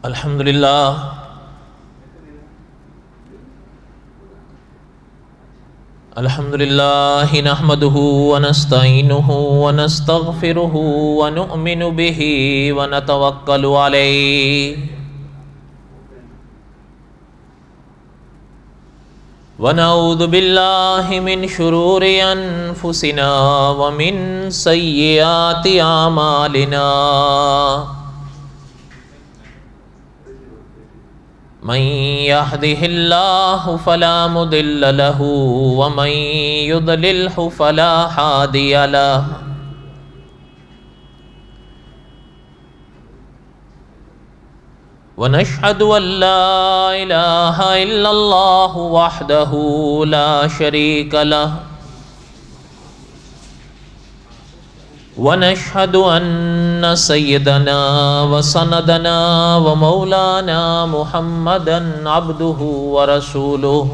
الحمد لله نحمده ونستعينه ونستغفره ونؤمن به ونتوكل عليه ونعوذ بالله من شرور أنفسنا ومن سيئات أعمالنا من يهده الله فلا مضل له ومن يضلله فلا هادي له ونشهد أن لا إله إلا الله وحده لا شريك له ونشهد أن سيدنا وسندنا ومولانا محمدا عبده ورسوله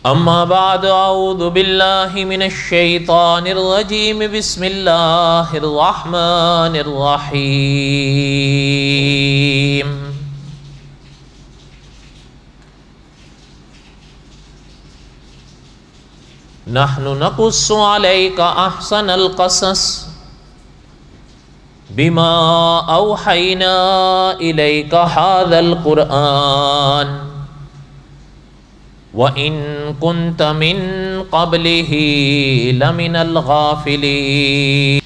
أما بعد أعوذ بالله من الشيطان الرجيم بسم الله الرحمن الرحيم نحن نقص عليك أحسن القصص بما أوحينا إليك هذا القرآن وإن كنت من قبله لمن الغافلين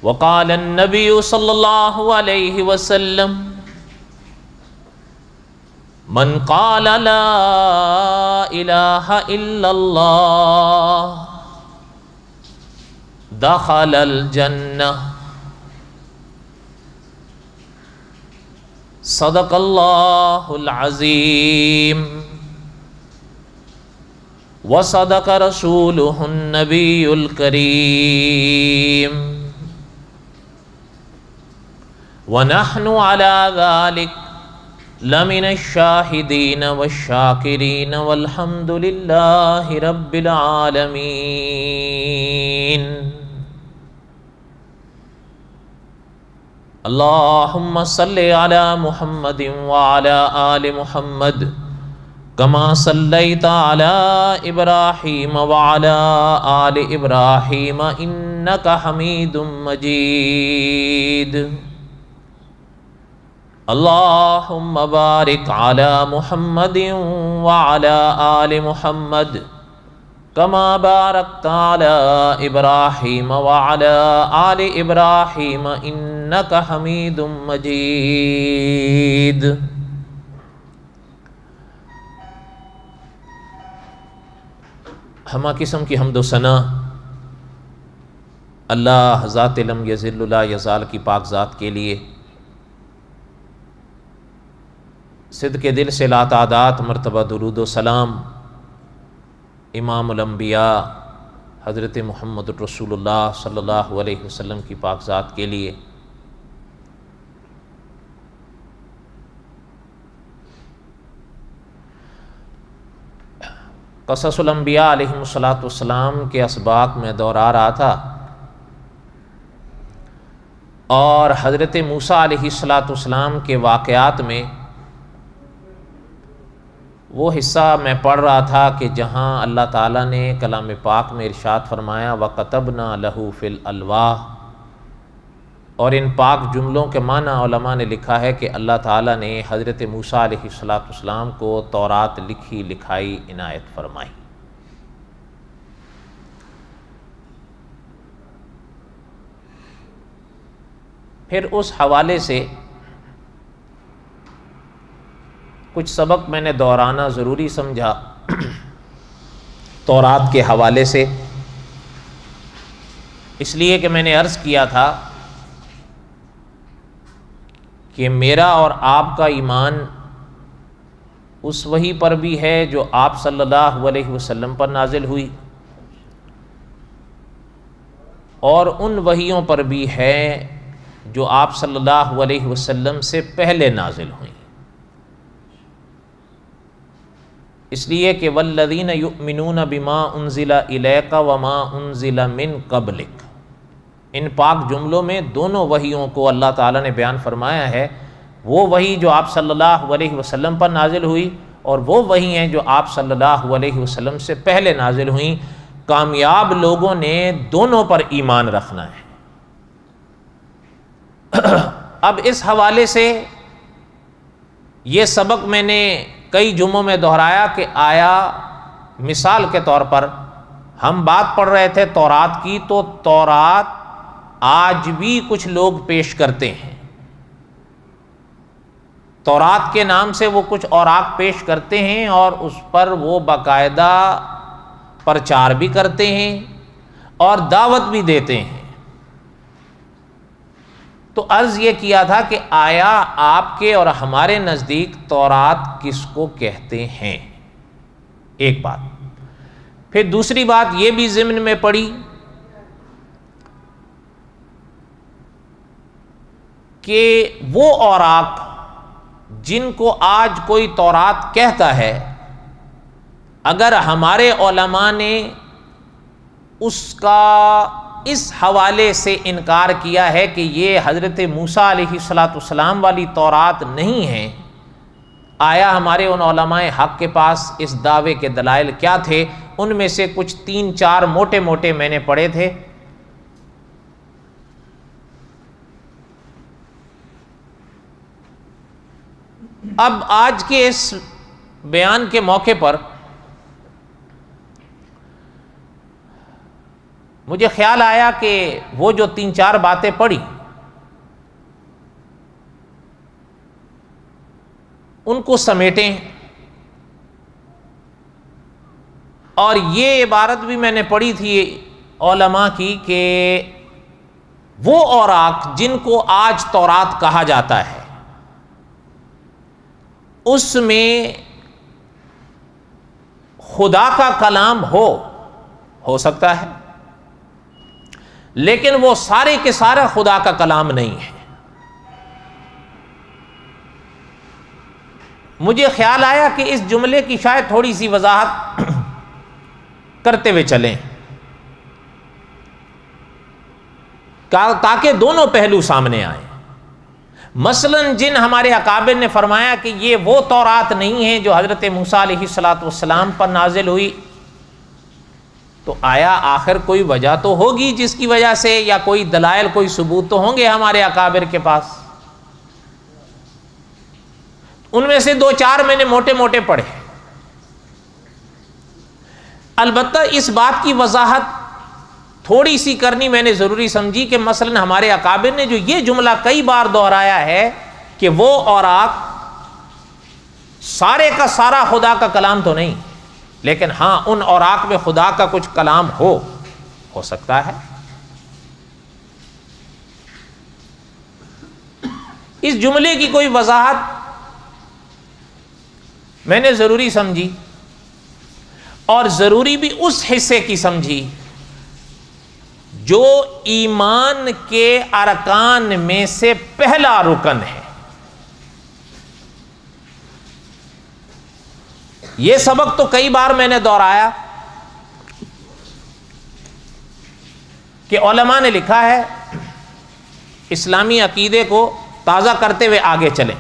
وقال النبي صلى الله عليه وسلم من قال لا إله إلا الله دخل الجنة صدق الله العظيم وصدق رسوله النبي الكريم ونحن على ذلك لمن الشاهدين والشاكرين والحمد لله رب العالمين اللهم صل على محمد وعلى آل محمد كما صليت على إبراهيم وعلى آل إبراهيم إنك حميد مجيد اللهم بارك على محمد وعلى آل محمد كما باركت على إبراهيم وعلى آل إبراهيم إنك حميد مجيد ہمہ قسم کی حمد و ثنا اللہ ذات لم یذل لا یزال کی پاک ذات کے لیے صدق دل سے لا تعداد مرتبہ درود و سلام امام الانبیاء حضرت محمد رسول اللہ صلی اللہ علیہ وسلم کی پاک ذات کے لیے قصص الانبیاء علیہم السلام کے اسباق میں دور آ رہا تھا اور حضرت موسیٰ علیہ السلام کے واقعات میں وہ حصہ میں پڑھ رہا تھا کہ جہاں اللہ تعالیٰ نے کلام پاک میں ارشاد فرمایا وَكَتَبْنَا لَهُ فِي الْأَلْوَاحِ، اور ان پاک جملوں کے معنی علماء نے لکھا ہے کہ اللہ تعالیٰ نے حضرت موسیٰ علیہ السلام کو تورات لکھی لکھائی عنایت فرمائی۔ پھر اس حوالے سے کچھ سبق میں نے دہرانا ضروری سمجھا تورات کے حوالے سے، اس لیے کہ میں نے عرض کیا تھا کہ میرا اور آپ کا ایمان اس وحی پر بھی ہے جو آپ صلی اللہ علیہ وسلم پر نازل ہوئی، اور ان وحیوں پر بھی ہے جو آپ صلی اللہ علیہ وسلم سے پہلے نازل ہوئیں، اس لیے کہ والذین یؤمنون بما انزل الیک وما انزل من قبلک، ان پاک جملوں میں دونوں وحیوں کو اللہ تعالیٰ نے بیان فرمایا ہے، وہ وحی جو آپ صلی اللہ علیہ وسلم پر نازل ہوئی اور وہ وحی ہیں جو آپ صلی اللہ علیہ وسلم سے پہلے نازل ہوئیں۔ کامیاب لوگوں نے دونوں پر ایمان رکھنا ہے۔ اب اس حوالے سے یہ سبق میں نے کئی جمعوں میں دہرایا کہ آیا مثال کے طور پر ہم بات پڑھ رہے تھے تورات کی، تو تورات آج بھی کچھ لوگ پیش کرتے ہیں، تورات کے نام سے وہ کچھ اوراق پیش کرتے ہیں اور اس پر وہ باقاعدہ پرچار بھی کرتے ہیں اور دعوت بھی دیتے ہیں۔ تو عرض یہ کیا تھا کہ آیا آپ کے اور ہمارے نزدیک تورات کس کو کہتے ہیں؟ ایک بات۔ پھر دوسری بات یہ بھی ضمن میں پڑی کہ وہ اوراق جن کو آج کوئی تورات کہتا ہے، اگر ہمارے علماء نے اس کا اس حوالے سے انکار کیا ہے کہ یہ حضرت موسیٰ علیہ السلام والی تورات نہیں ہے، آیا ہمارے ان علماء حق کے پاس اس دعوے کے دلائل کیا تھے؟ ان میں سے کچھ 3-4 موٹے موٹے میں نے پڑھے تھے۔ اب آج کے اس بیان کے موقع پر مجھے خیال آیا کہ وہ جو 3-4 باتیں پڑھی ان کو سمیٹیں، اور یہ عبارت بھی میں نے پڑھی تھی علماء کی کہ وہ اوراق جن کو آج تورات کہا جاتا ہے اس میں خدا کا کلام ہو سکتا ہے، لیکن وہ سارے کے سارا خدا کا کلام نہیں ہے۔ مجھے خیال آیا کہ اس جملے کی شاید تھوڑی سی وضاحت کرتے ہوئے چلیں تاکہ دونوں پہلو سامنے آئیں۔ مثلاً جن ہمارے اکابر نے فرمایا کہ یہ وہ تورات نہیں ہے جو حضرت موسیٰ علیہ السلام پر نازل ہوئی، تو آیا آخر کوئی وجہ تو ہوگی جس کی وجہ سے، یا کوئی دلائل کوئی ثبوت تو ہوں گے ہمارے اکابر کے پاس۔ ان میں سے 2-4 میں نے موٹے موٹے پڑھے۔ البتہ اس بات کی وضاحت تھوڑی سی کرنی میں نے ضروری سمجھی کہ مثلا ہمارے اکابر نے جو یہ جملہ کئی بار دہرایا ہے کہ وہ اوراق سارے کا سارا خدا کا کلام تو نہیں، لیکن ہاں ان اوراق میں خدا کا کچھ کلام ہو سکتا ہے۔ اس جملے کی کوئی وضاحت میں نے ضروری سمجھی، اور ضروری بھی اس حصے کی سمجھی جو ایمان کے ارکان میں سے پہلا رکن ہے۔ یہ سبق تو کئی بار میں نے دہرایا کہ علماء نے لکھا ہے اسلامی عقیدے کو تازہ کرتے ہوئے آگے چلیں۔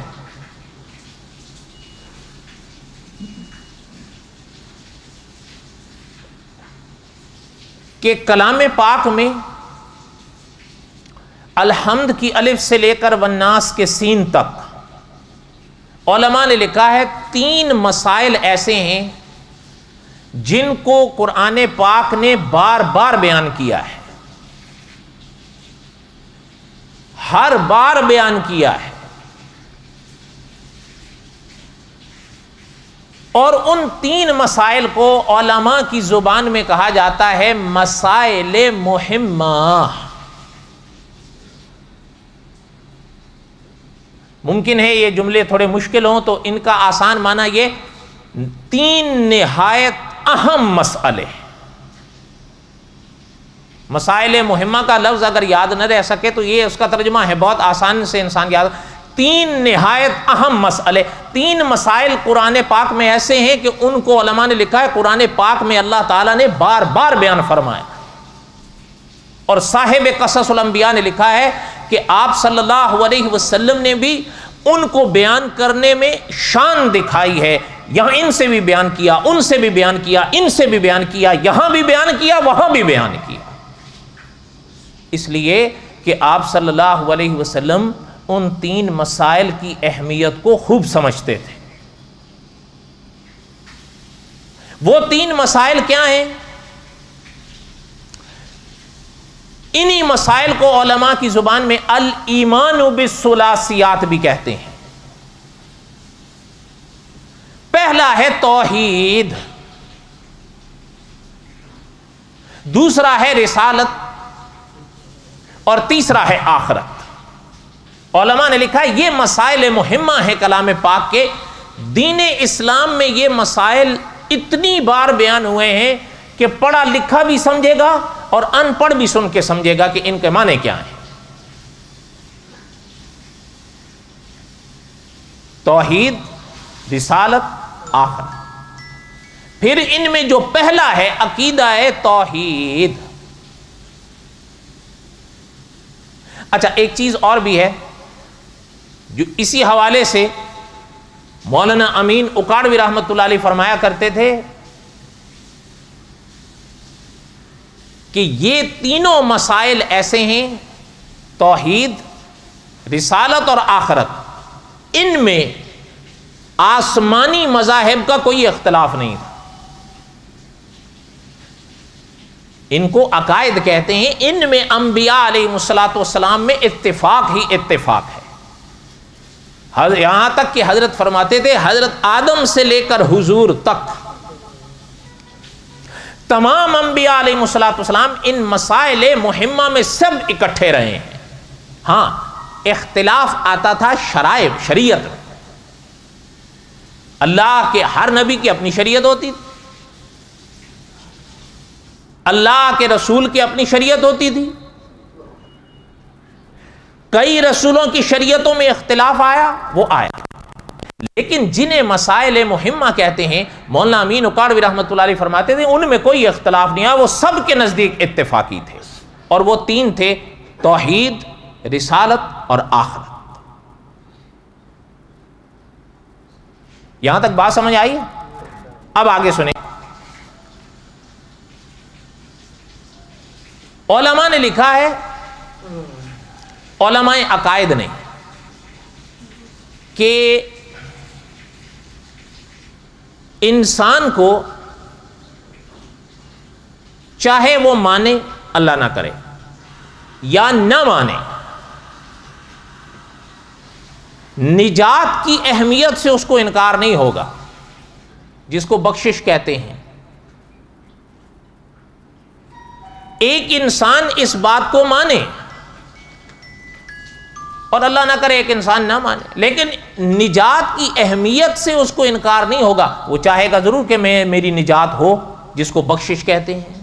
کہ کلام پاک میں الحمد کی الف سے لے کر والناس کے سین تک علماء نے لکھا ہے 3 مسائل ایسے ہیں جن کو قرآن پاک نے بار بار بیان کیا ہے، ہر بار بیان کیا ہے، اور ان 3 مسائل کو علماء کی زبان میں کہا جاتا ہے مسائل مہمہ۔ ممکن ہے یہ جملے تھوڑے مشکل ہوں تو ان کا آسان معنی یہ 3 نہایت اہم مسئلے۔ مسائل مہمہ کا لفظ اگر یاد نہ رہ سکے تو یہ اس کا ترجمہ ہے، بہت آسان سے انسان یاد۔ 3 نہایت اہم مسئلے، 3 مسائل قرآن پاک میں ایسے ہیں کہ ان کو علماء نے لکھا ہے قرآن پاک میں اللہ تعالیٰ نے بار بار بیان فرمایا، اور صاحب قصص الانبیاء نے لکھا ہے کہ آپ صلی اللہ علیہ وسلم نے بھی ان کو بیان کرنے میں شان دکھائی ہے. یہاں ان سے بھی بیان کیا, ان سے بھی بیان کیا, ان سے بھی بیان کیا, یہاں بھی بیان کیا, وہاں بھی بیان کیا. اس لیے کہ آپ صلی اللہ علیہ وسلم ان 3 مسائل کی اہمیت کو خوب سمجھتے تھے. وہ 3 مسائل کیا ہیں؟ انہی مسائل کو علماء کی زبان میں الایمان بالثلاثیات بھی کہتے ہیں. پہلا ہے توحید, دوسرا ہے رسالت, اور تیسرا ہے آخرت. علماء نے لکھا ہے یہ مسائل مہمہ ہیں کلام پاک کے. دین اسلام میں یہ مسائل اتنی بار بیان ہوئے ہیں کہ پڑھا لکھا بھی سمجھے گا اور ان پڑھ بھی سن کے سمجھے گا کہ ان کے معنی کیا ہیں. توحید, رسالت, آخرت. پھر ان میں جو پہلا ہے عقیدہ توحید. اچھا, ایک چیز اور بھی ہے جو اسی حوالے سے مولانا امین اکاڑوی رحمۃ اللہ علیہ فرمایا کرتے تھے کہ یہ تینوں مسائل ایسے ہیں, توحید, رسالت اور آخرت, ان میں آسمانی مذاہب کا کوئی اختلاف نہیں تھا. ان کو عقائد کہتے ہیں. ان میں انبیاء علیہ الصلوۃ والسلام میں اتفاق ہی اتفاق ہے. یہاں تک کہ حضرت فرماتے تھے حضرت آدم سے لے کر حضور تک تمام انبیاء علیہ الصلوۃ والسلام ان مسائل مہمہ میں سب اکٹھے رہے ہیں. ہاں, اختلاف آتا تھا شریعت میں. اللہ کے ہر نبی کی اپنی شریعت ہوتی تھی, اللہ کے رسول کی اپنی شریعت ہوتی تھی. کئی رسولوں کی شریعتوں میں اختلاف آیا, وہ آیا. لیکن جنہیں مسائل مہمہ کہتے ہیں, مولانا امین اکاڑوی رحمۃ اللہ علیہ فرماتے تھے ان میں کوئی اختلاف نہیں آیا, وہ سب کے نزدیک اتفاقی تھے. اور وہ 3 تھے, توحید, رسالت اور آخرت. یہاں تک بات سمجھ آئی؟ اب آگے سنیں. علماء نے لکھا ہے, علماء عقائد نے, کہ انسان کو چاہے وہ مانے اللہ نہ کرے یا نہ مانے, نجات کی اہمیت سے اس کو انکار نہیں ہوگا, جس کو بخشش کہتے ہیں. ایک انسان اس بات کو مانے اور اللہ نہ کرے ایک انسان نہ مانے, لیکن نجات کی اہمیت سے اس کو انکار نہیں ہوگا. وہ چاہے گا ضرور کہ میری نجات ہو, جس کو بخشش کہتے ہیں.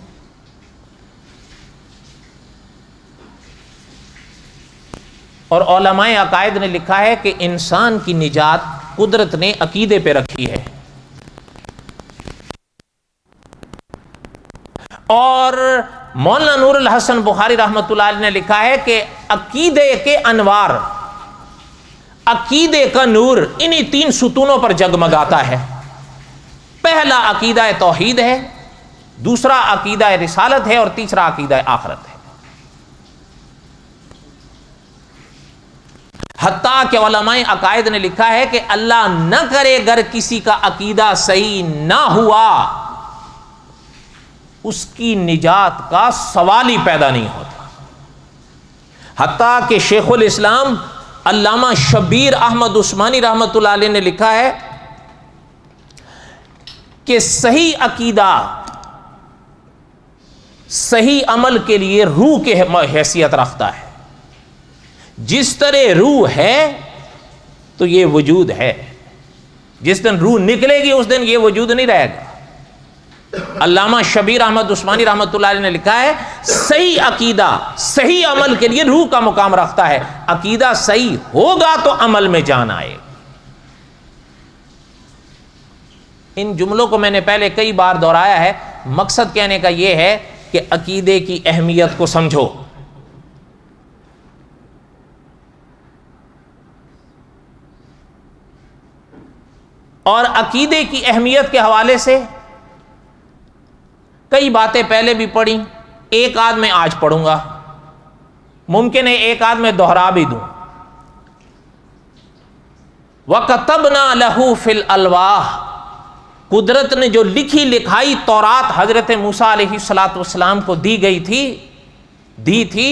اور علماء عقائد نے لکھا ہے کہ انسان کی نجات قدرت نے عقیدے پہ رکھی ہے. اور مولانا نور الحسن بخاری رحمۃ اللہ علیہ نے لکھا ہے کہ عقیدے کے انوار, عقیدے کا نور انہی 3 ستونوں پر جگمگاتا ہے. پہلا عقیدہ توحید ہے, دوسرا عقیدہ رسالت ہے, اور تیسرا عقیدہ آخرت ہے. حتیٰ کہ علماء عقائد نے لکھا ہے کہ اللہ نہ کرے اگر کسی کا عقیدہ صحیح نہ ہوا, اس کی نجات کا سوال ہی پیدا نہیں ہوتا. حتیٰ کہ شیخ الاسلام علامہ شبیر احمد عثمانی رحمۃ اللہ علیہ نے لکھا ہے کہ صحیح عقیدہ صحیح عمل کے لیے روح کی حیثیت رکھتا ہے. جس طرح روح ہے تو یہ وجود ہے, جس دن روح نکلے گی اس دن یہ وجود نہیں رہے گا. علامہ شبیر احمد عثمانی رحمۃ اللہ علیہ نے لکھا ہے صحیح عقیدہ صحیح عمل کے لیے روح کا مقام رکھتا ہے. عقیدہ صحیح ہوگا تو عمل میں جان آئے. ان جملوں کو میں نے پہلے کئی بار دہرایا ہے. مقصد کہنے کا یہ ہے کہ عقیدے کی اہمیت کو سمجھو. اور عقیدے کی اہمیت کے حوالے سے کئی باتیں پہلے بھی پڑھی، ایک آدھ میں آج پڑھوں گا، ممکن ہے ایک آدھ میں دوہرا بھی دوں. وَكَتَبْنَا لَهُ فِي الْأَلْوَاحِ، قدرت نے جو لکھی لکھائی تورات حضرت موسیٰ علیہ السلام کو دی تھی.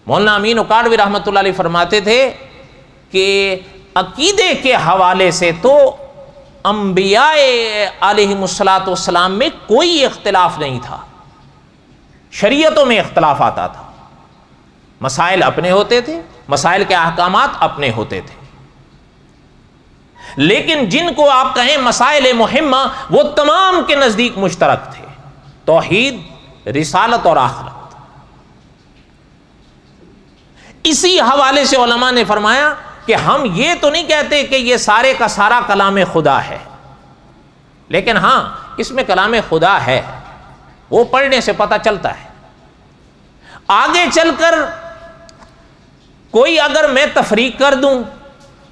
مولانا امین اکاڑوی رحمۃ اللہ علیہ فرماتے تھے کہ عقیدے کے حوالے سے تو انبیاء علیہ السلام میں کوئی اختلاف نہیں تھا، شریعتوں میں اختلاف آتا تھا، مسائل اپنے ہوتے تھے، مسائل کے احکامات اپنے ہوتے تھے، لیکن جن کو آپ کہیں مسائل مہمہ وہ تمام کے نزدیک مشترک تھے، توحید، رسالت اور آخرت. اسی حوالے سے علماء نے فرمایا کہ ہم یہ تو نہیں کہتے کہ یہ سارے کا سارا کلام خدا ہے، لیکن ہاں اس میں کلام خدا ہے، وہ پڑھنے سے پتہ چلتا ہے. آگے چل کر کوئی اگر میں تفریق کر دوں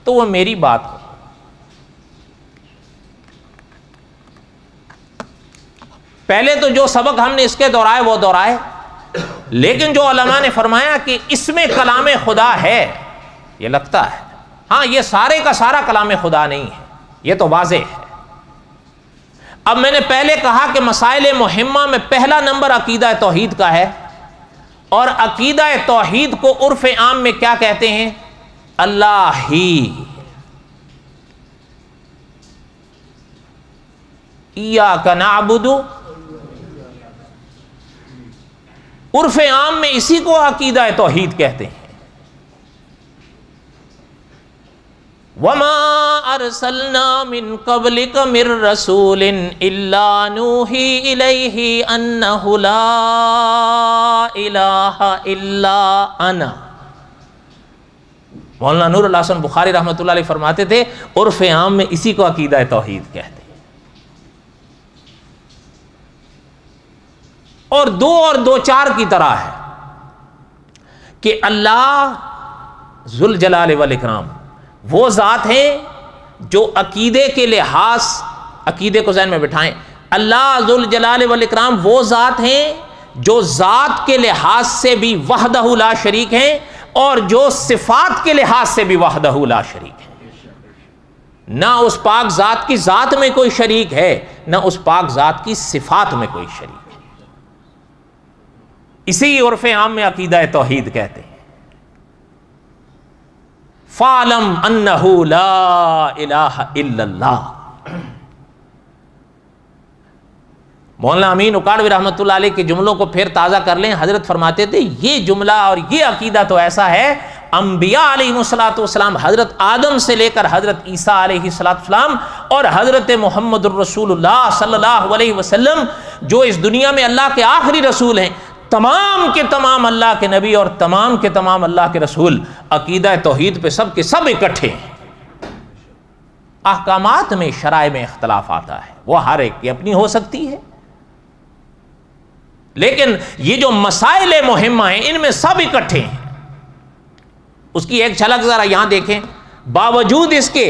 تو وہ میری بات ہو. پہلے تو جو سبق ہم نے اس کے دورائے وہ دورائے، لیکن جو علماء نے فرمایا کہ اس میں کلام خدا ہے، یہ لگتا ہے. ہاں یہ سارے کا سارا کلام خدا نہیں ہے، یہ تو واضح ہے. اب میں نے پہلے کہا کہ مسائل مہمہ میں پہلا نمبر عقیدہ توحید کا ہے، اور عقیدہ توحید کو عرف عام میں کیا کہتے ہیں؟ اللہ ہی. ایاک نعبد، عرف عام میں اسی کو عقیدہ توحید کہتے ہیں. وَمَا أَرْسَلْنَا مِن قَبْلِكَ مِن رَّسُولٍ إِلَّا نُوحِي إِلَيْهِ أَنَّهُ لَا إِلَٰهَ إِلَّا أَنَا. مولانا نور الحسن بخاری رحمۃ اللہ علیہ فرماتے تھے عرف عام میں اسی کو عقیدہ توحید کہتے ہیں. اور دو چار کی طرح ہے کہ اللہ ذوالجلال والاکرام وہ ذات ہیں جو عقیدے کے لحاظ، عقیدے کو ذہن میں بٹھائیں، اللہ ذوالجلال والاکرام وہ ذات ہیں جو ذات کے لحاظ سے بھی وحدہ لا شریک ہیں، اور جو صفات کے لحاظ سے بھی وحدہ لا شریک ہیں. نہ اس پاک ذات کی ذات میں کوئی شریک ہے، نہ اس پاک ذات کی صفات میں کوئی شریک ہے. اسی عرف عام میں عقیدہ توحید کہتے ہیں. فَعْلَمْ أَنَّهُ لَا إِلَٰهَ إِلَّا اللَّهُ. مولانا امین اکاڑوی رحمۃ اللہ علیہ کے جملوں کو پھر تازہ کر لیں. حضرت فرماتے تھے یہ جملہ اور یہ عقیدہ تو ایسا ہے، انبیاء علیہ السلام حضرت آدم سے لے کر حضرت عیسیٰ علیہ السلام اور حضرت محمد الرسول اللہ صلی اللہ علیہ وسلم جو اس دنیا میں اللہ کے آخری رسول ہیں، تمام کے تمام اللہ کے نبی اور تمام کے تمام اللہ کے رسول عقیدہ توحید پہ سب کے سب اکٹھے ہیں. احکامات میں، شرائع میں اختلاف آتا ہے، وہ ہر ایک کی اپنی ہو سکتی ہے، لیکن یہ جو مسائل مہمہ ہیں ان میں سب اکٹھے ہیں. اس کی ایک جھلک ذرا یہاں دیکھیں. باوجود اس کے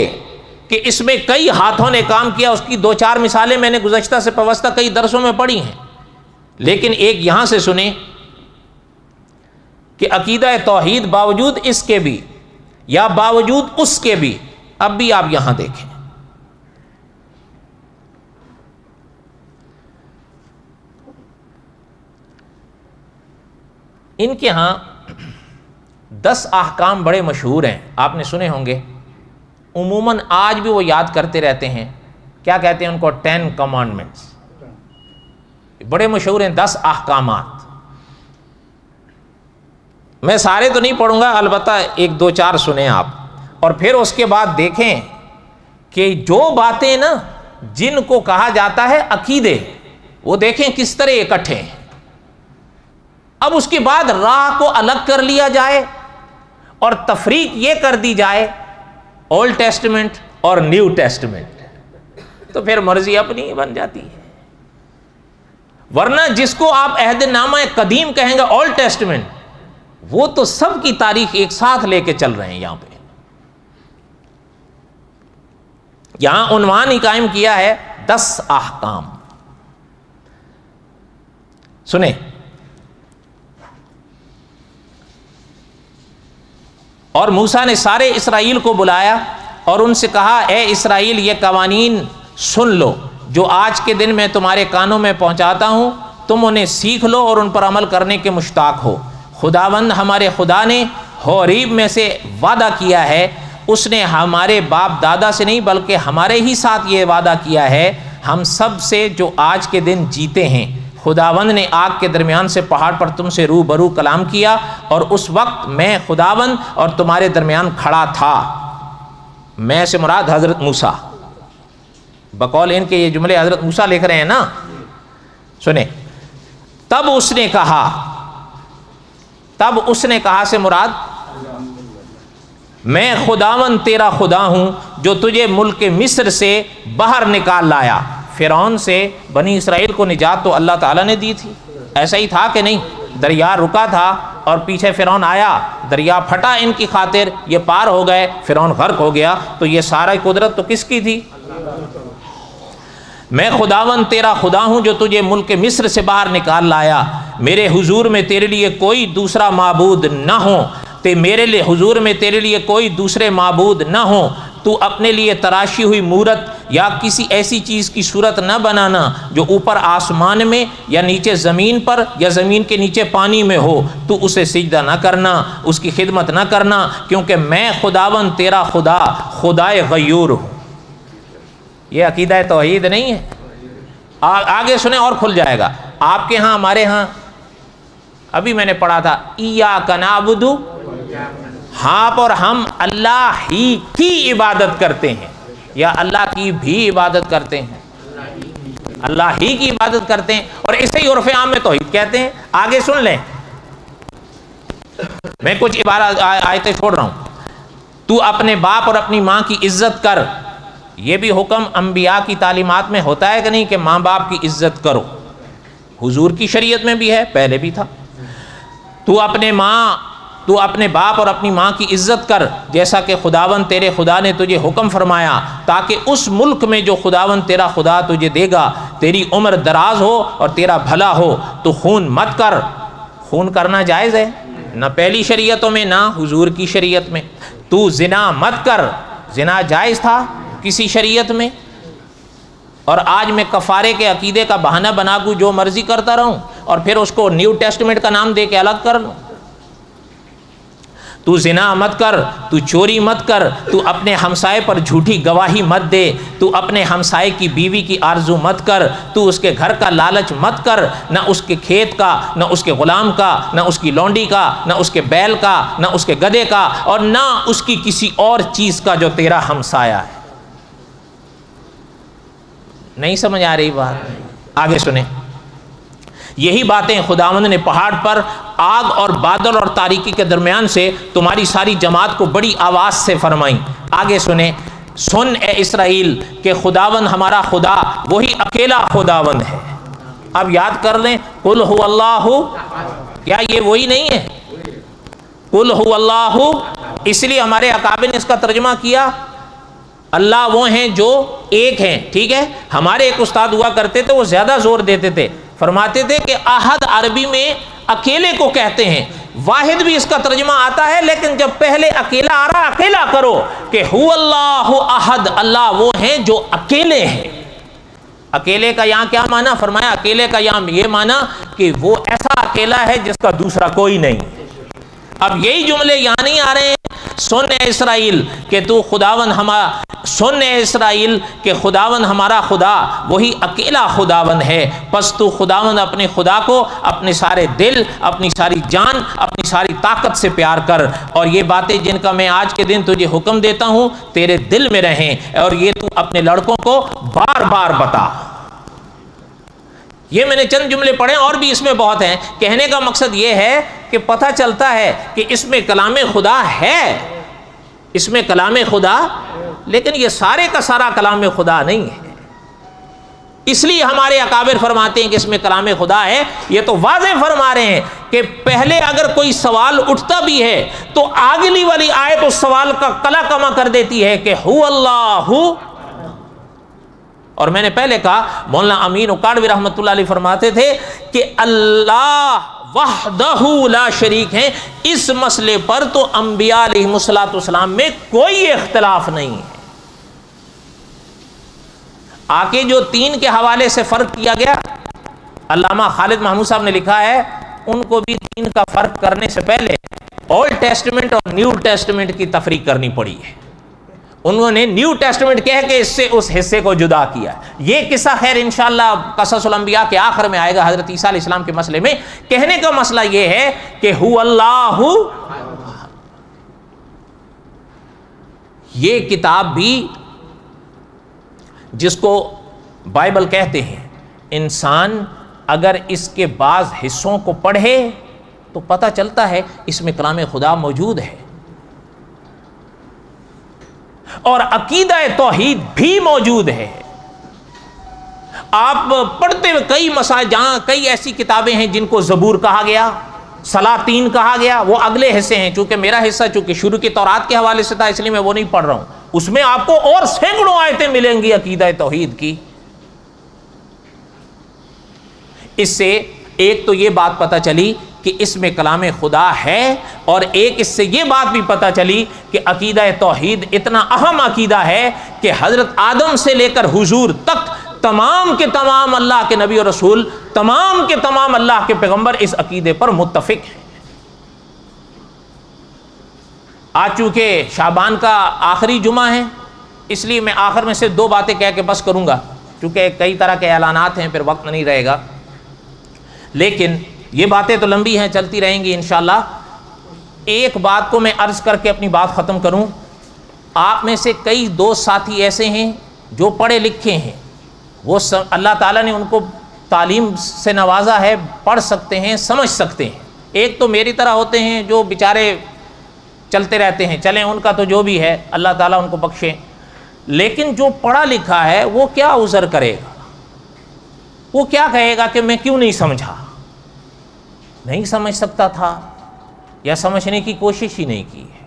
کہ اس میں کئی ہاتھوں نے کام کیا، اس کی دو چار مثالیں میں نے گزشتہ سے پوستہ کئی درسوں میں پڑھی ہیں، لیکن ایک یہاں سے سنیں کہ عقیدہ توحید باوجود اس کے بھی یا باوجود اس کے بھی، اب بھی آپ یہاں دیکھیں ان کے ہاں 10 احکام بڑے مشہور ہیں، آپ نے سنے ہوں گے. عموماً آج بھی وہ یاد کرتے رہتے ہیں. کیا کہتے ہیں ان کو؟ 10 کمانڈمنٹس. بڑے مشہور ہیں 10 احکامات. میں سارے تو نہیں پڑھوں گا، البتہ 1 2 4 سنیں آپ، اور پھر اس کے بعد دیکھیں کہ جو باتیں نا جن کو کہا جاتا ہے عقیدے، وہ دیکھیں کس طرح اکٹھے ہیں. اب اس کے بعد راہ کو الگ کر لیا جائے اور تفریق یہ کر دی جائے اولڈ ٹیسٹمنٹ اور نیو ٹیسٹمنٹ، تو پھر مرضی اپنی بن جاتی ہے. ورنہ جس کو آپ عہد نامہ قدیم کہیں گے، اولڈ ٹیسٹمنٹ، وہ تو سب کی تاریخ ایک ساتھ لے کے چل رہے ہیں. یہاں پہ یہاں عنوان ہی قائم کیا ہے 10 احکام. سنیں، اور موسیٰ نے سارے اسرائیل کو بلایا اور ان سے کہا، اے اسرائیل، یہ قوانین سن لو جو آج کے دن میں تمہارے کانوں میں پہنچاتا ہوں، تم انہیں سیکھ لو اور ان پر عمل کرنے کے مشتاق ہو. خداوند ہمارے خدا نے حوریب میں سے وعدہ کیا ہے، اس نے ہمارے باپ دادا سے نہیں بلکہ ہمارے ہی ساتھ یہ وعدہ کیا ہے، ہم سب سے جو آج کے دن جیتے ہیں. خداوند نے آگ کے درمیان سے پہاڑ پر تم سے روبرو کلام کیا، اور اس وقت میں خداوند اور تمہارے درمیان کھڑا تھا. میں سے مراد حضرت موسیٰ، بقول ان کے یہ جملے حضرت موسیٰ لکھ رہے ہیں نا. سنیں، تب اس نے کہا سے مراد میں خداوند تیرا خدا ہوں جو تجھے ملک مصر سے باہر نکال لایا. فرعون سے بنی اسرائیل کو نجات تو اللہ تعالیٰ نے دی تھی، ایسا ہی تھا کہ نہیں؟ دریا رکا تھا اور پیچھے فرعون آیا، دریا پھٹا ان کی خاطر، یہ پار ہو گئے، فرعون غرق ہو گیا. تو یہ سارا قدرت تو کس کی تھی؟ میں خداوند تیرا خدا ہوں جو تجھے ملک مصر سے باہر نکال لایا. میرے حضور میں تیرے لیے کوئی دوسرا معبود نہ ہو، میرے لیے حضور میں تیرے لیے کوئی دوسرے معبود نہ ہو. تو اپنے لیے تراشی ہوئی مورت یا کسی ایسی چیز کی صورت نہ بنانا جو اوپر آسمان میں یا نیچے زمین پر یا زمین کے نیچے پانی میں ہو. تو اسے سجدہ نہ کرنا، اس کی خدمت نہ کرنا، کیونکہ میں خداوند تیرا خدا خدائے غیور ہوں. یہ عقیدہ توحید نہیں ہے؟ آگے سنیں اور کھل جائے گا. آپ کے ہاں، ہمارے ہاں ابھی میں نے پڑھا تھا، ایاک نعبد، آپ اور ہم اللہ ہی کی عبادت کرتے ہیں، یا اللہ کی بھی عبادت کرتے ہیں؟ اللہ ہی کی عبادت کرتے ہیں، اور اسے ہی عرف عام میں توحید کہتے ہیں. آگے سن لیں، میں کچھ عبارت آیتیں چھوڑ رہا ہوں. تو اپنے باپ اور اپنی ماں کی عزت کر. یہ بھی حکم انبیاء کی تعلیمات میں ہوتا ہے کہ نہیں کہ ماں باپ کی عزت کرو؟ حضور کی شریعت میں بھی ہے، پہلے بھی تھا. تو اپنے باپ اور اپنی ماں کی عزت کر جیسا کہ خداوند تیرے خدا نے تجھے حکم فرمایا، تاکہ اس ملک میں جو خداوند تیرا خدا تجھے دے گا تیری عمر دراز ہو اور تیرا بھلا ہو. تو خون مت کر. خون کرنا جائز ہے، نہ پہلی شریعتوں میں نہ حضور کی شریعت میں. تو زنا مت کر. زنا جائز تھا کسی شریعت میں؟ اور آج میں کفارے کے عقیدے کا بہانہ بنا کو جو مرضی کرتا رہوں اور پھر اس کو نیو ٹیسٹمنٹ کا نام دے کے الگ کر لوں. تو زنا مت کر، تو چوری مت کر، تو اپنے ہمسائے پر جھوٹی گواہی مت دے، تو اپنے ہمسائے کی بیوی کی آرزو مت کر، تو اس کے گھر کا لالچ مت کر، نہ اس کے کھیت کا، نہ اس کے غلام کا، نہ اس کی لونڈی کا، نہ اس کے بیل کا، نہ اس کے گدھے کا، اور نہ اس کی کسی اور چیز کا جو تیرا ہمسایہ ہے. نہیں سمجھ آ رہی بات؟ آگے سنیں. یہی باتیں خداوند نے پہاڑ پر آگ اور بادل اور تاریکی کے درمیان سے تمہاری ساری جماعت کو بڑی آواز سے فرمائیں. آگے سنیں. سن اے اسرائیل کہ خداوند ہمارا خدا وہی اکیلا خداوند ہے. اب یاد کر لیں، قل هو اللہ، کیا یہ وہی نہیں ہے؟ قل هو اللہ. اس لیے ہمارے اکابر نے اس کا ترجمہ کیا اللہ وہ ہیں جو ایک ہیں. ٹھیک ہے، ہمارے ایک استاد ہوا کرتے تھے، وہ زیادہ زور دیتے تھے، فرماتے تھے کہ احد عربی میں اکیلے کو کہتے ہیں. واحد بھی اس کا ترجمہ آتا ہے، لیکن جب پہلے اکیلا آ رہا اکیلا کرو کہ هو اللہ احد، اللہ وہ ہیں جو اکیلے ہیں. اکیلے کا یہاں کیا معنی فرمایا؟ اکیلے کا یہاں یہ معنی کہ وہ ایسا اکیلا ہے جس کا دوسرا کوئی نہیں. اب یہی جملے یہاں نہیں آ رہے ہیں. سن اے اسرائیل کہ تو خداوند سن اے اسرائیل کہ خداوند ہمارا خدا وہی اکیلا خداوند ہے. پس تو خداوند اپنے خدا کو اپنے سارے دل، اپنی ساری جان، اپنی ساری طاقت سے پیار کر، اور یہ باتیں جن کا میں آج کے دن تجھے حکم دیتا ہوں تیرے دل میں رہیں، اور یہ تو اپنے لڑکوں کو بار بار بتا. یہ میں نے چند جملے پڑھے، اور بھی اس میں بہت ہیں. کہنے کا مقصد یہ ہے کہ پتہ چلتا ہے کہ اس میں کلام خدا ہے، اس میں کلام خدا، لیکن یہ سارے کا سارا کلام خدا نہیں ہے. اس لیے ہمارے اکابر فرماتے ہیں کہ اس میں کلام خدا ہے. یہ تو واضح فرما رہے ہیں کہ پہلے اگر کوئی سوال اٹھتا بھی ہے تو اگلی والی آیت اس سوال کا کلا کما کر دیتی ہے کہ هو اللہ. اور میں نے پہلے کہا مولانا امین اکاڑوی رحمۃ اللہ علیہ فرماتے تھے کہ اللہ وحدہ لا شریک ہے. اس مسئلے پر تو انبیاء علیہم الصلوۃ والسلام میں کوئی اختلاف نہیں ہے. آگے جو 3 کے حوالے سے فرق کیا گیا، علامہ خالد محمود صاحب نے لکھا ہے ان کو بھی 3 کا فرق کرنے سے پہلے اولڈ ٹیسٹمنٹ اور نیو ٹیسٹمنٹ کی تفریق کرنی پڑی ہے. انہوں نے نیو ٹیسٹمنٹ کہہ کے اس سے اس حصے کو جدا کیا. یہ قصہ خیر انشاءاللہ قصص الانبیاء کے آخر میں آئے گا حضرت عیسیٰ علیہ السلام کے مسئلے میں. کہنے کا مسئلہ یہ ہے کہ هو اللہ. یہ کتاب بھی جس کو بائبل کہتے ہیں، انسان اگر اس کے بعض حصوں کو پڑھے تو پتہ چلتا ہے اس میں کلام خدا موجود ہے، اور عقیدہ توحید بھی موجود ہے. آپ پڑھتے ہوئے کئی مسائل، جہاں کئی ایسی کتابیں ہیں جن کو زبور کہا گیا، سلاطین کہا گیا، وہ اگلے حصے ہیں. چونکہ میرا حصہ چونکہ شروع کی تورات کے حوالے سے تھا اس لیے میں وہ نہیں پڑھ رہا ہوں. اس میں آپ کو اور سینکڑوں آیتیں ملیں گی عقیدہ توحید کی. اس سے ایک تو یہ بات پتہ چلی کہ اس میں کلام خدا ہے، اور ایک اس سے یہ بات بھی پتہ چلی کہ عقیدہ توحید اتنا اہم عقیدہ ہے کہ حضرت آدم سے لے کر حضور تک تمام کے تمام اللہ کے نبی اور رسول، تمام کے تمام اللہ کے پیغمبر اس عقیدے پر متفق ہیں. آج چونکہ شعبان کا آخری جمعہ ہے اس لیے میں آخر میں سے 2 باتیں کہہ کے بس کروں گا، چونکہ کئی طرح کے اعلانات ہیں پھر وقت نہیں رہے گا. لیکن یہ باتیں تو لمبی ہیں، چلتی رہیں گی انشاءاللہ. ایک بات کو میں عرض کر کے اپنی بات ختم کروں. آپ میں سے کئی دوست ساتھی ایسے ہیں جو پڑھے لکھے ہیں، وہ اللہ تعالیٰ نے ان کو تعلیم سے نوازا ہے، پڑھ سکتے ہیں، سمجھ سکتے ہیں. ایک تو میری طرح ہوتے ہیں جو بیچارے چلتے رہتے ہیں، چلیں ان کا تو جو بھی ہے اللہ تعالیٰ ان کو بخشے. لیکن جو پڑھا لکھا ہے وہ کیا عذر کرے گا؟ وہ کیا کہے گا کہ میں کیوں نہیں سمجھا؟ نہیں سمجھ سکتا تھا یا سمجھنے کی کوشش ہی نہیں کی ہے.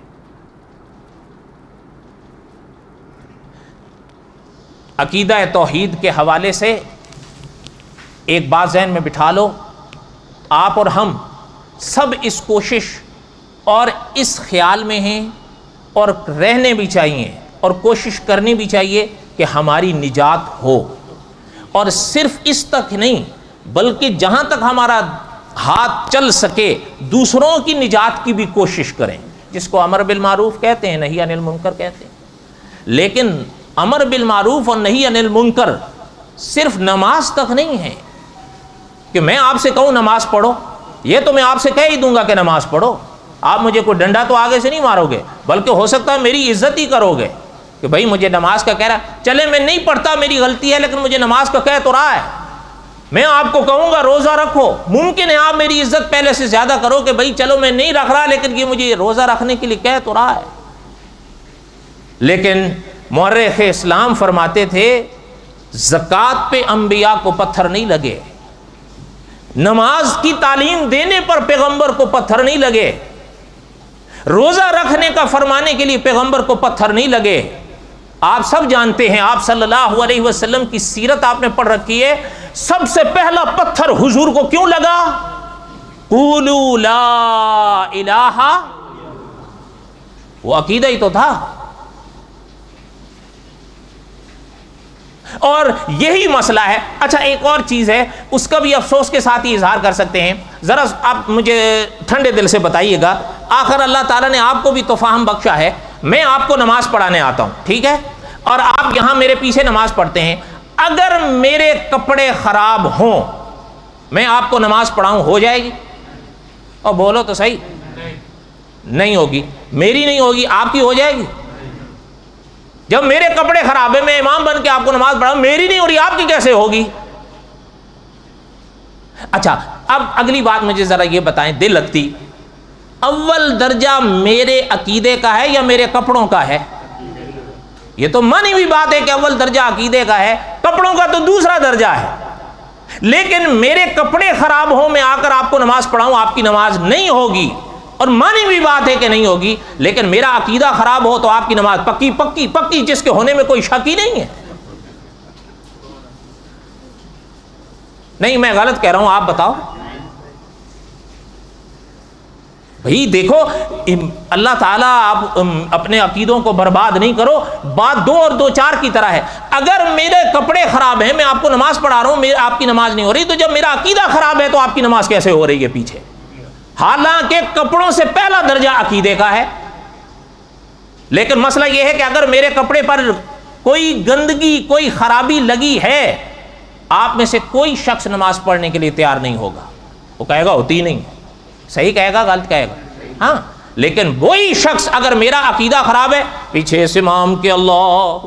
عقیدہ توحید کے حوالے سے ایک بات ذہن میں بٹھا لو، آپ اور ہم سب اس کوشش اور اس خیال میں ہیں، اور رہنے بھی چاہیے اور کوشش کرنی بھی چاہیے کہ ہماری نجات ہو. اور صرف اس تک نہیں بلکہ جہاں تک ہمارا ہاتھ چل سکے دوسروں کی نجات کی بھی کوشش کریں، جس کو امر بالمعروف کہتے ہیں، نہی عن المنکر کہتے ہیں. لیکن امر بالمعروف اور نہی عن المنکر صرف نماز تک نہیں ہے کہ میں آپ سے کہوں نماز پڑھو. یہ تو میں آپ سے کہہ ہی دوں گا کہ نماز پڑھو، آپ مجھے کوئی ڈنڈا تو آگے سے نہیں مارو گے، بلکہ ہو سکتا ہے میری عزت ہی کرو گے کہ بھائی مجھے نماز کا کہہ رہا، چلے میں نہیں پڑھتا میری غلطی ہے لیکن مجھے نماز کا کہہ تو رہا ہے. میں آپ کو کہوں گا روزہ رکھو، ممکن ہے آپ میری عزت پہلے سے زیادہ کرو کہ بھائی چلو میں نہیں رکھ رہا لیکن یہ مجھے روزہ رکھنے کے لیے کہہ تو رہا ہے. لیکن مورخ اسلام فرماتے تھے زکوٰۃ پہ انبیاء کو پتھر نہیں لگے، نماز کی تعلیم دینے پر پیغمبر کو پتھر نہیں لگے، روزہ رکھنے کا فرمانے کے لیے پیغمبر کو پتھر نہیں لگے. آپ سب جانتے ہیں، آپ صلی اللہ علیہ وسلم کی سیرت آپ نے پڑھ رکھی ہے، سب سے پہلا پتھر حضور کو کیوں لگا؟ قولوا لا الہ، وہ عقیدہ ہی تو تھا. اور یہی مسئلہ ہے. اچھا ایک اور چیز ہے، اس کا بھی افسوس کے ساتھ ہی اظہار کر سکتے ہیں. ذرا آپ مجھے ٹھنڈے دل سے بتائیے گا، آخر اللہ تعالیٰ نے آپ کو بھی تو فہم بخشا ہے. میں آپ کو نماز پڑھانے آتا ہوں، ٹھیک ہے، اور آپ یہاں میرے پیچھے نماز پڑھتے ہیں. اگر میرے کپڑے خراب ہوں میں آپ کو نماز پڑھاؤں، ہو جائے گی؟ اور بولو تو صحیح، نہیں ہوگی. میری نہیں ہوگی، آپ کی ہو جائے گی؟ جب میرے کپڑے خراب ہیں، میں امام بن کے آپ کو نماز پڑھاؤں، میری نہیں ہو رہی، آپ کی کیسے ہوگی؟ اچھا اب اگلی بات مجھے ذرا یہ بتائیں دل لگتی، اول درجہ میرے عقیدے کا ہے یا میرے کپڑوں کا ہے؟ یہ تو مانی ہوئی بات ہے کہ اول درجہ عقیدے کا ہے، کپڑوں کا تو دوسرا درجہ ہے، لیکن میرے کپڑے خراب ہوں میں آ کر آپ کو نماز پڑھاؤں، آپ کی نماز نہیں ہوگی، اور مانی ہوئی بات ہے کہ نہیں ہوگی، لیکن میرا عقیدہ خراب ہو تو آپ کی نماز پکی پکی پکی، جس کے ہونے میں کوئی شک ہی نہیں ہے۔ نہیں میں غلط کہہ رہا ہوں، آپ بتاؤ بھئی۔ دیکھو اللہ تعالیٰ آپ اپنے عقیدوں کو برباد نہیں کرو، بات دو اور دو چار کی طرح ہے۔ اگر میرے کپڑے خراب ہیں، میں آپ کو نماز پڑھا رہا ہوں، آپ کی نماز نہیں ہو رہی، تو جب میرا عقیدہ خراب ہے تو آپ کی نماز کیسے ہو رہی ہے پیچھے؟ حالانکہ کپڑوں سے پہلا درجہ عقیدے کا ہے، لیکن مسئلہ یہ ہے کہ اگر میرے کپڑے پر کوئی گندگی کوئی خرابی لگی ہے، آپ میں سے کوئی شخص نماز پڑھنے کے لیے تیار نہیں ہوگا، وہ کہے گا ہوتی ہی نہیں ہے۔ صحیح کہے گا غلط کہے گا؟ ہاں، لیکن وہی شخص اگر میرا عقیدہ خراب ہے، پیچھے سے امام کے اللہ،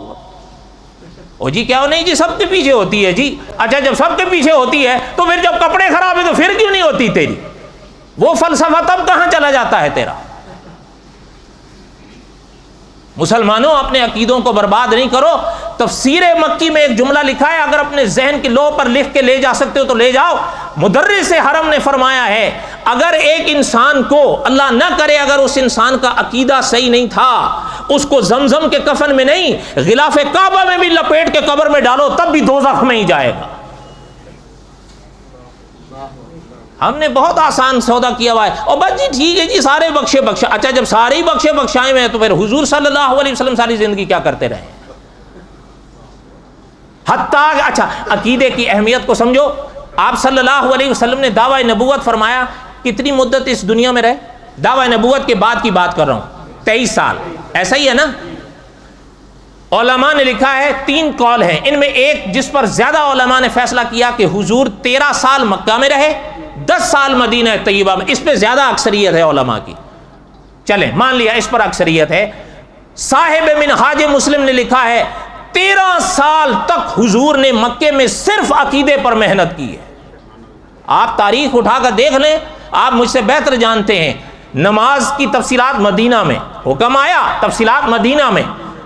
او جی کیا نہیں جی سب کے پیچھے ہوتی ہے جی، اچھا جب سب کے پیچھے ہوتی ہے تو پھر جب کپڑے خراب ہیں تو پھر کیوں نہیں ہوتی تیری؟ وہ فلسفہ تب کہاں چلا جاتا ہے تیرا؟ مسلمانوں اپنے عقیدوں کو برباد نہیں کرو۔ تفسیر مکی میں ایک جملہ لکھا ہے، اگر اپنے ذہن کے لوح پر لکھ کے لے جا سکتے ہو تو لے جاؤ۔ مدرس حرم نے فرمایا ہے اگر ایک انسان کو، اللہ نہ کرے اگر اس انسان کا عقیدہ صحیح نہیں تھا، اس کو زمزم کے کفن میں نہیں غلاف کعبہ میں بھی لپیٹ کے قبر میں ڈالو تب بھی دوزخ میں ہی جائے گا۔ ہم نے بہت آسان سودا کیا ہوا ہے، اور بس جی ٹھیک ہے جی سارے بخشے بخشا، اچھا جب سارے ہی بخشے بخشائے ہوئے ہیں تو پھر حضور صلی اللہ علیہ وسلم ساری زندگی کیا کرتے رہے؟ حتیٰ اچھا عقیدے کی اہمیت کو سمجھو، آپ صلی اللہ علیہ وسلم نے دعوی نبوت فرمایا، کتنی مدت اس دنیا میں رہے؟ دعوی نبوت کے بعد کی بات کر رہا ہوں، 23 سال، ایسا ہی ہے نا؟ علماء نے لکھا ہے 3 قول ہیں، ان میں ایک جس پر زیادہ علماء نے فیصلہ کیا کہ حضور 13 سال مکہ میں رہے، 10 سال مدینہ طیبہ میں، اس پہ زیادہ اکثریت ہے علماء کی، چلیں مان لیا اس پر اکثریت ہے۔ صاحب منہاج مسلم نے لکھا ہے 13 سال تک حضور نے مکے میں صرف عقیدے پر محنت کی ہے۔ آپ تاریخ اٹھا کر دیکھ لیں، آپ مجھ سے بہتر جانتے ہیں، نماز کی تفصیلات مدینہ میں، حکم آیا تفصیلات مدینہ میں،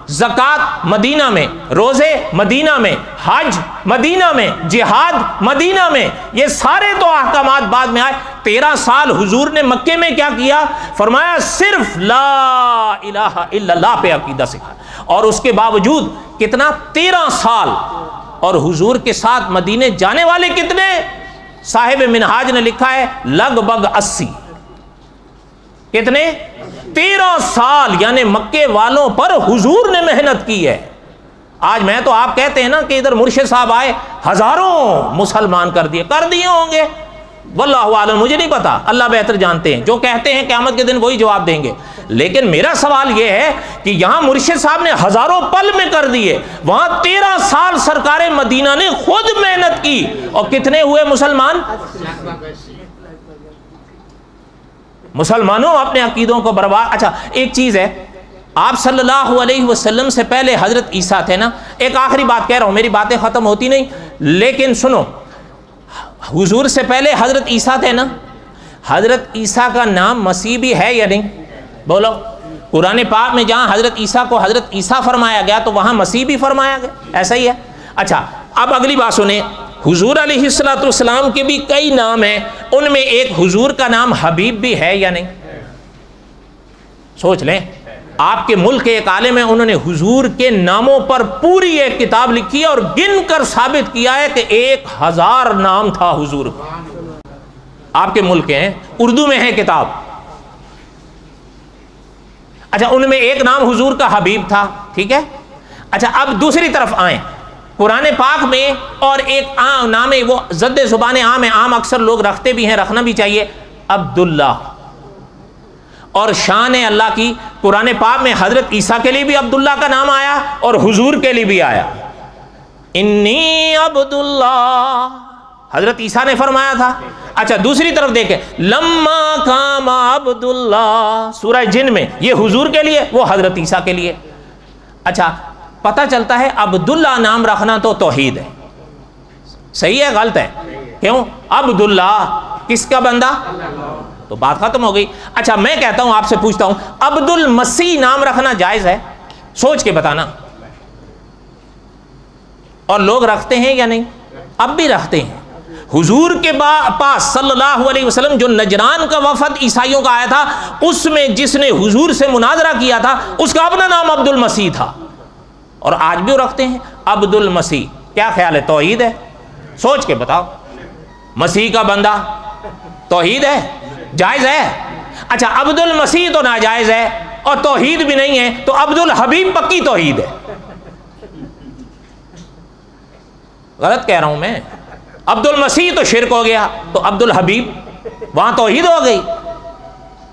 زکوٰۃ مدینہ میں، روزے مدینہ میں، حج مدینہ میں، جہاد مدینہ میں، یہ سارے تو احکامات بعد میں آئے۔ 13 سال حضور نے مکے میں کیا کیا؟ فرمایا صرف لا الہ الا اللہ پہ عقیدہ سکھا، اور اس کے باوجود کتنا 13 سال، اور حضور کے ساتھ مدینے جانے والے کتنے؟ صاحب منہاج نے لکھا ہے لگ بھگ 80۔ کتنے؟ 13 سال، یعنی مکے والوں پر حضور نے محنت کی ہے۔ آج میں تو آپ کہتے ہیں نا کہ ادھر مرشد صاحب آئے ہزاروں مسلمان کر دیے ہوں گے، واللہ عالم، مجھے نہیں پتا، اللہ بہتر جانتے ہیں، جو کہتے ہیں قیامت کے دن وہی جواب دیں گے۔ لیکن میرا سوال یہ ہے کہ یہاں مرشد صاحب نے ہزاروں پل میں کر دیے، وہاں 13 سال سرکار مدینہ نے خود محنت کی، اور کتنے ہوئے مسلمان؟ مسلمانوں اپنے عقیدوں کو برباد۔ اچھا ایک چیز ہے، آپ صلی اللہ علیہ وسلم سے پہلے حضرت عیسیٰ تھے نا۔ ایک آخری بات کہہ رہا ہوں، میری باتیں ختم ہوتی نہیں، لیکن سنو، حضور سے پہلے حضرت عیسیٰ تھے نا۔ حضرت عیسیٰ کا نام مسیح بھی ہے یا نہیں؟ بولو۔ قرآن پاک میں جہاں حضرت عیسیٰ کو حضرت عیسیٰ فرمایا گیا تو وہاں مسیح بھی فرمایا گیا، ایسا ہی ہے۔ اچھا اب اگلی بات سنیں، حضور علیہ الصلوۃ والسلام کے بھی کئی نام ہیں، ان میں ایک حضور کا نام حبیب بھی ہے یا نہیں؟ سوچ لیں، آپ کے ملک کے ایک عالم ہیں، انہوں نے حضور کے ناموں پر پوری ایک کتاب لکھی ہے اور گن کر ثابت کیا ہے کہ 1000 نام تھا حضور کا۔ آپ کے ملک کے ہیں، اردو میں ہے کتاب۔ اچھا ان میں ایک نام حضور کا حبیب تھا، ٹھیک ہے۔ اچھا اب دوسری طرف آئیں، قرآن پاک میں اور ایک نام ہے، وہ زد زبان عام ہے، عام اکثر لوگ رکھتے بھی ہیں، رکھنا بھی چاہیے، عبداللہ۔ اور شان ہے اللہ کی، قرآن پاک میں حضرت عیسیٰ کے لیے بھی عبداللہ کا نام آیا اور حضور کے لیے بھی آیا، انی عبداللہ، حضرت عیسیٰ نے فرمایا تھا۔ اچھا دوسری طرف دیکھیں، لما قام عبداللہ، سورہ جن میں، یہ حضور کے لیے، وہ حضرت عیسیٰ کے لیے۔ اچھا پتہ چلتا ہے عبداللہ نام رکھنا تو توحید ہے، صحیح ہے غلط ہے؟ کیوں؟ عبداللہ کس کا بندہ؟ تو بات ختم ہو گئی۔ اچھا میں کہتا ہوں، آپ سے پوچھتا ہوں، عبد المسیح نام رکھنا جائز ہے؟ سوچ کے بتانا۔ اور لوگ رکھتے ہیں یا نہیں؟ اب بھی رکھتے ہیں۔ حضور کے پاس صلی اللہ علیہ وسلم جو نجران کا وفد عیسائیوں کا آیا تھا، اس میں جس نے حضور سے مناظرہ کیا تھا اس کا اپنا نام عبد المسیح تھا، اور آج بھی وہ رکھتے ہیں عبد المسیح۔ کیا خیال ہے، توحید ہے؟ سوچ کے بتاؤ، مسیح کا بندہ توحید ہے؟ جائز ہے؟ اچھا عبد المسیح تو ناجائز ہے اور توحید بھی نہیں ہے، تو عبد الحبیب پکی توحید ہے۔ غلط کہہ رہا ہوں میں؟ عبد المسیح تو شرک ہو گیا، تو عبد الحبیب وہاں توحید ہو گئی۔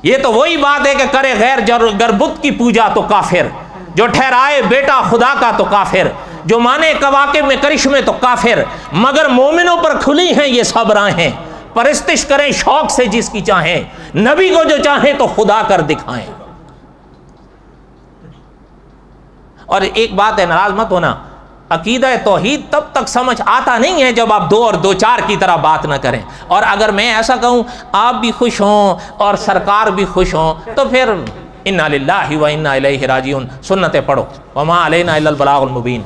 یہ تو وہی بات ہے کہ کرے غیر گر بت کی پوجا تو کافر، جو ٹھہرائے بیٹا خدا کا تو کافر، جو مانے کواکب میں کرشمے تو کافر، مگر مومنوں پر کھلی ہیں یہ سب راہیں، پرستش کریں شوق سے جس کی چاہیں، نبی کو جو چاہیں تو خدا کر دکھائیں۔ اور ایک بات ہے، ناراض مت ہونا، عقیدہ توحید تب تک سمجھ آتا نہیں ہے جب آپ 2 اور 2 4 کی طرح بات نہ کریں۔ اور اگر میں ایسا کہوں آپ بھی خوش ہوں اور سرکار بھی خوش ہوں تو پھر انا للہ و انا الیہ راجعون سنتیں پڑھو، وما علینا الا البلاغ المبین۔